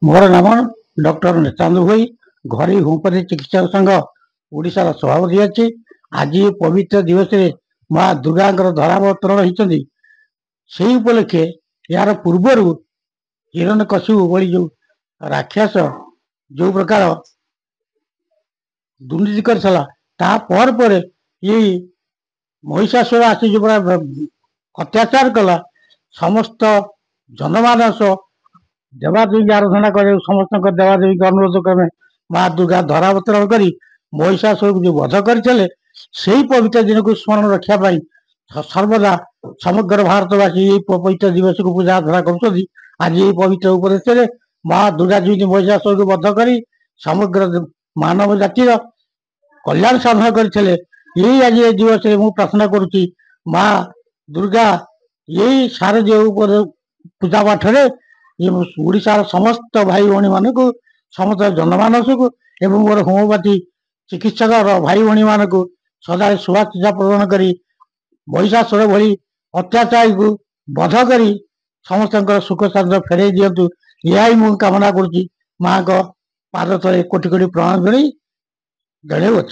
मोर नाम डॉक्टर नित्यानंद भोई घरोई होमियोपैथी चिकित्सक संघ ओडिशार सभापति अच्छी। आज ये पवित्र दिवस माँ दुर्गा धरावतरण होती से उपलक्षे यार पूर्वर हिरण्यकशिपु भली जो राक्षस जो प्रकार दुर्नीति कर ये महिषासुर आसी जो अत्याचार कला समस्त जनमानस देवादेवी आराधना कर समस्त देवादेवी के अनुरोध क्रमे माँ दुर्गा धरावतरण कर महिषासुर को जो वध करते पवित्र दिन को स्मरण रखापी सर्वदा समग्र भारतवासी पवित्र दिवस को पूजा आराधना कर। आज ये पवित्र उपदेश माँ दुर्गा जी महिषासुर को वध कर समग्र मानव जातिर कल्याण साधन करते। यही आज ये दिवस मु प्रार्थना करुच्ची माँ दुर्गा यही शारदीय पूजा पाठ ओडिशार समस्त भाई भौणी मान को समस्त जनमानस को एवं मोर होमियोपैथी चिकित्सक भाई भौणी मान को सदा शुभेच्छा प्रदान कर महिषासुर भली अत्याचार को बध कर समस्त सुख शांति फेरई दिंतु यही मु कामना करुच्ची। माँ को पाद तले कोटि कोटि प्रणाम कर धन्यवाद।